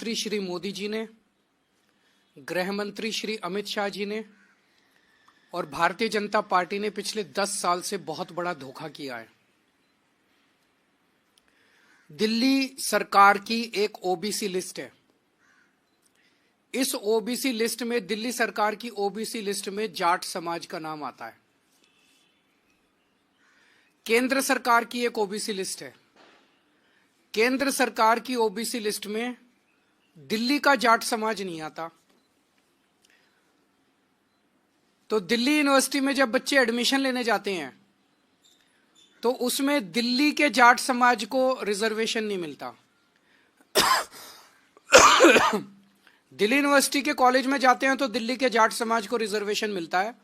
प्रधानमंत्री श्री मोदी जी ने, गृह मंत्री श्री अमित शाह जी ने और भारतीय जनता पार्टी ने पिछले 10 साल से बहुत बड़ा धोखा किया है। दिल्ली सरकार की एक ओबीसी लिस्ट है। इस ओबीसी लिस्ट में, दिल्ली सरकार की ओबीसी लिस्ट में जाट समाज का नाम आता है। केंद्र सरकार की एक ओबीसी लिस्ट है। केंद्र सरकार की ओबीसी लिस्ट में दिल्ली का जाट समाज नहीं आता। तो दिल्ली यूनिवर्सिटी में जब बच्चे एडमिशन लेने जाते हैं तो उसमें दिल्ली के जाट समाज को रिजर्वेशन नहीं मिलता। दिल्ली यूनिवर्सिटी के कॉलेज में जाते हैं तो दिल्ली के जाट समाज को रिजर्वेशन मिलता है।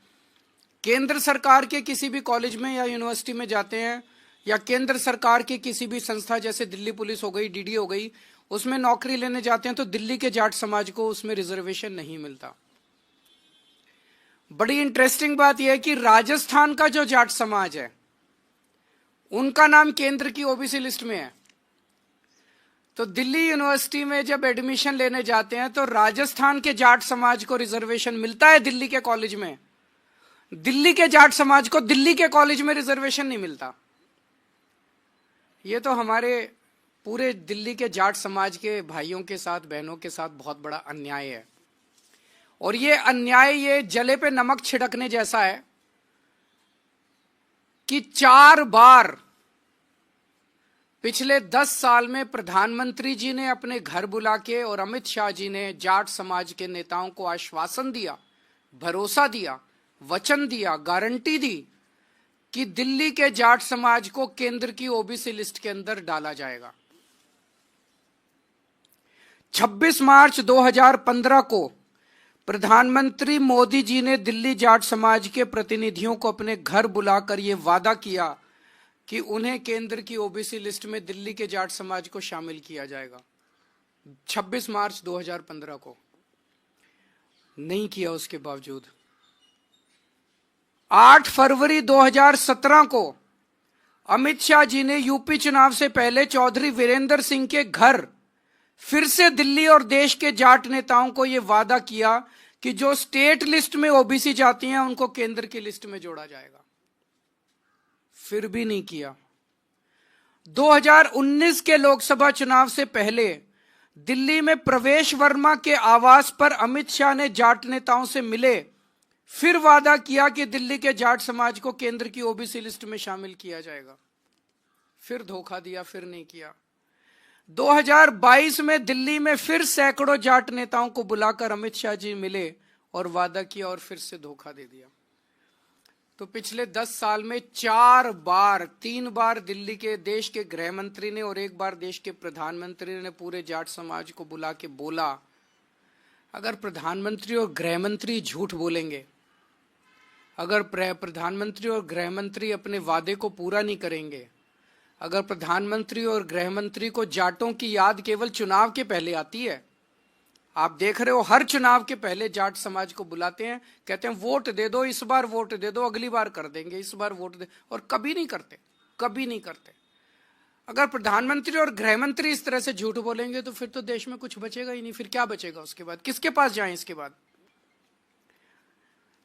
केंद्र सरकार के किसी भी कॉलेज में या यूनिवर्सिटी में जाते हैं या केंद्र सरकार की किसी भी संस्था जैसे दिल्ली पुलिस हो गई, डीडी हो गई, उसमें नौकरी लेने जाते हैं तो दिल्ली के जाट समाज को उसमें रिजर्वेशन नहीं मिलता। बड़ी इंटरेस्टिंग बात यह है कि राजस्थान का जो जाट समाज है उनका नाम केंद्र की ओबीसी लिस्ट में है। तो दिल्ली यूनिवर्सिटी में जब एडमिशन लेने जाते हैं तो राजस्थान के जाट समाज को रिजर्वेशन मिलता है दिल्ली के कॉलेज में। दिल्ली के जाट समाज को दिल्ली के कॉलेज में रिजर्वेशन नहीं मिलता। ये तो हमारे पूरे दिल्ली के जाट समाज के भाइयों के साथ, बहनों के साथ बहुत बड़ा अन्याय है। और ये अन्याय ये जले पे नमक छिड़कने जैसा है कि 4 बार पिछले 10 साल में प्रधानमंत्री जी ने अपने घर बुला के और अमित शाह जी ने जाट समाज के नेताओं को आश्वासन दिया, भरोसा दिया, वचन दिया, गारंटी दी कि दिल्ली के जाट समाज को केंद्र की ओबीसी लिस्ट के अंदर डाला जाएगा। 26 मार्च 2015 को प्रधानमंत्री मोदी जी ने दिल्ली जाट समाज के प्रतिनिधियों को अपने घर बुलाकर यह वादा किया कि उन्हें केंद्र की ओबीसी लिस्ट में दिल्ली के जाट समाज को शामिल किया जाएगा। 26 मार्च 2015 को नहीं किया। उसके बावजूद 8 फरवरी 2017 को अमित शाह जी ने यूपी चुनाव से पहले चौधरी वीरेंद्र सिंह के घर फिर से दिल्ली और देश के जाट नेताओं को यह वादा किया कि जो स्टेट लिस्ट में ओबीसी जाती हैं उनको केंद्र की लिस्ट में जोड़ा जाएगा। फिर भी नहीं किया। 2019 के लोकसभा चुनाव से पहले दिल्ली में प्रवेश वर्मा के आवास पर अमित शाह ने जाट नेताओं से मिले, फिर वादा किया कि दिल्ली के जाट समाज को केंद्र की ओबीसी लिस्ट में शामिल किया जाएगा। फिर धोखा दिया, फिर नहीं किया। 2022 में दिल्ली में फिर सैकड़ों जाट नेताओं को बुलाकर अमित शाह जी मिले और वादा किया और फिर से धोखा दे दिया। तो पिछले 10 साल में 4 बार, 3 बार दिल्ली के देश के गृह मंत्री ने और 1 बार देश के प्रधानमंत्री ने पूरे जाट समाज को बुला के बोला, अगर प्रधानमंत्री और गृह मंत्री झूठ बोलेंगे, अगर प्रधानमंत्री और गृह मंत्री अपने वादे को पूरा नहीं करेंगे, अगर प्रधानमंत्री और गृह मंत्री को जाटों की याद केवल चुनाव के पहले आती है, आप देख रहे हो हर चुनाव के पहले जाट समाज को बुलाते हैं, कहते हैं वोट दे दो, इस बार वोट दे दो, अगली बार कर देंगे, इस बार वोट दे, और कभी नहीं करते, कभी नहीं करते। अगर प्रधानमंत्री और गृह मंत्री इस तरह से झूठ बोलेंगे तो फिर तो देश में कुछ बचेगा ही नहीं। फिर क्या बचेगा उसके बाद? किसके पास जाएं इसके बाद?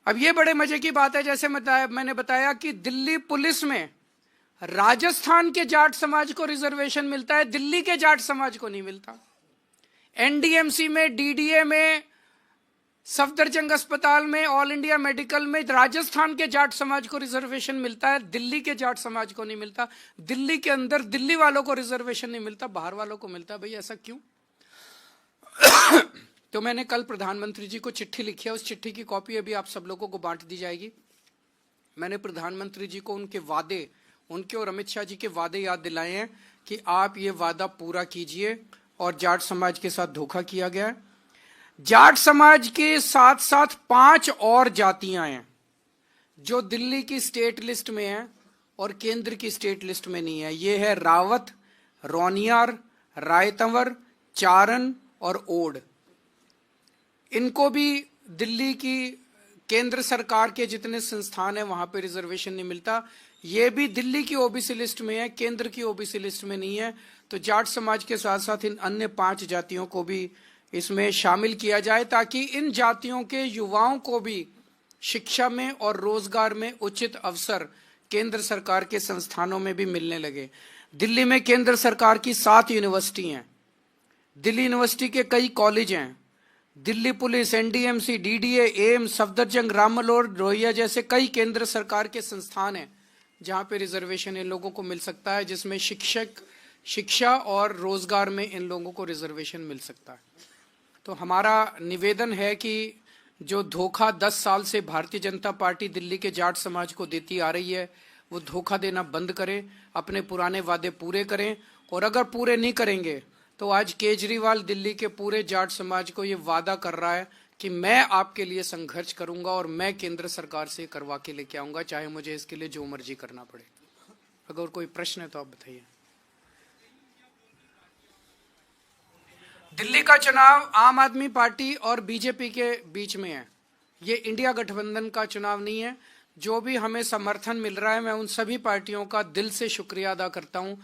अब ये बड़े मजे की बात है, जैसे मैंने बताया कि दिल्ली पुलिस में राजस्थान के जाट समाज को रिजर्वेशन मिलता है, दिल्ली के जाट समाज को नहीं मिलता। एनडीएमसी में, डीडीए में, सफदरजंग अस्पताल में, ऑल इंडिया मेडिकल में राजस्थान के जाट समाज को रिजर्वेशन मिलता है, दिल्ली के जाट समाज को नहीं मिलता। दिल्ली के अंदर दिल्ली वालों को रिजर्वेशन नहीं मिलता, बाहर वालों को मिलता है। भाई ऐसा क्यों? तो मैंने कल प्रधानमंत्री जी को चिट्ठी लिखी है, उस चिट्ठी की कॉपी अभी आप सब लोगों को बांट दी जाएगी। मैंने प्रधानमंत्री जी को उनके वादे, उनके और अमित शाह जी के वादे याद दिलाए हैं कि आप ये वादा पूरा कीजिए, और जाट समाज के साथ धोखा किया गया है। जाट समाज के साथ साथ 5 और जातियां हैं जो दिल्ली की स्टेट लिस्ट में हैं और केंद्र की स्टेट लिस्ट में नहीं है। ये है रावत, रोनियार, रायतंवर, चारण और ओड। इनको भी दिल्ली की केंद्र सरकार के जितने संस्थान हैं वहां पे रिजर्वेशन नहीं मिलता। ये भी दिल्ली की ओबीसी लिस्ट में है, केंद्र की ओबीसी लिस्ट में नहीं है। तो जाट समाज के साथ साथ इन अन्य 5 जातियों को भी इसमें शामिल किया जाए, ताकि इन जातियों के युवाओं को भी शिक्षा में और रोजगार में उचित अवसर केंद्र सरकार के संस्थानों में भी मिलने लगे। दिल्ली में केंद्र सरकार की 7 यूनिवर्सिटी हैं, दिल्ली यूनिवर्सिटी के कई कॉलेज हैं, Delhi police, NDMC, DDA, AIIMS, Safdarjung, Ram Manohar Lohia जैसे कई केंद्र सरकार के संस्थान हैं जहां पे रिजर्वेशन इन लोगों को मिल सकता है, जिसमें शिक्षा और रोजगार में इन लोगों को रिजर्वेशन मिल सकता है। तो हमारा निवेदन है कि जो धोखा 10 साल से भारतीय जनता पार्टी दिल्ली के जाट समाज को देती आ रही है, वो धोखा देना बंद करें, अपने पुराने वादे पूरे करें, और अगर पूरे नहीं करेंगे तो आज केजरीवाल दिल्ली के पूरे जाट समाज को ये वादा कर रहा है कि मैं आपके लिए संघर्ष करूंगा और मैं केंद्र सरकार से करवा के लेके आऊंगा, चाहे मुझे इसके लिए जो मर्जी करना पड़े। अगर कोई प्रश्न है तो आप बताइए। दिल्ली का चुनाव आम आदमी पार्टी और बीजेपी के बीच में है, ये इंडिया गठबंधन का चुनाव नहीं है। जो भी हमें समर्थन मिल रहा है, मैं उन सभी पार्टियों का दिल से शुक्रिया अदा करता हूं,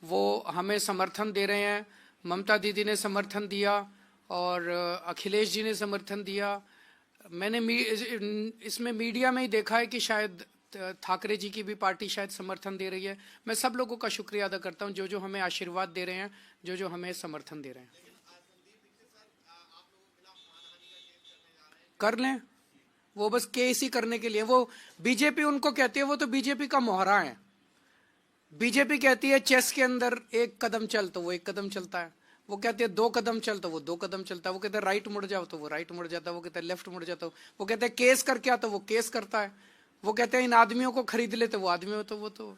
वो हमें समर्थन दे रहे हैं। ममता दीदी ने समर्थन दिया और अखिलेश जी ने समर्थन दिया। मैंने इसमें मीडिया में ही देखा है कि शायद ठाकरे जी की भी पार्टी शायद समर्थन दे रही है। मैं सब लोगों का शुक्रिया अदा करता हूं जो जो हमें आशीर्वाद दे रहे हैं, जो जो हमें समर्थन दे रहे हैं। कर लें, वो बस केस ही करने के लिए, वो बीजेपी उनको कहती है, वो तो बीजेपी का मोहरा है। बीजेपी कहती है चेस के अंदर 1 कदम चल तो वो 1 कदम चलता है, वो कहते हैं 2 कदम चल तो वो 2 कदम चलता है, वो कहते हैं राइट मुड़ जाओ तो वो राइट मुड़ जाता है, वो कहते हैं लेफ्ट मुड़ जाता है, वो कहते हैं केस करके आ तो वो केस करता है, वो कहते हैं इन आदमियों को खरीद ले तो वो आदमी हो तो वो तो।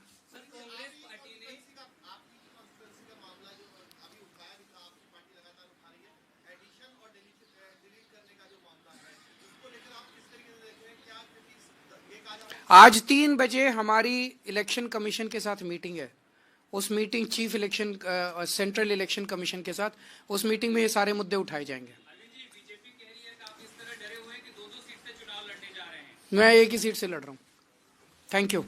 आज 3 बजे हमारी इलेक्शन कमीशन के साथ मीटिंग है, उस meeting chief election central election commission के साथ, उस मीटिंग में ये सारे मुद्दे उठाए जाएंगे। बीजेपी कह रही है कि आप इस तरह डरे हुए हैं कि 2-2 सीट से चुनाव लड़ने जा रहे हैं। मैं एक ही सीट से लड़ रहा हूँ। Thank you.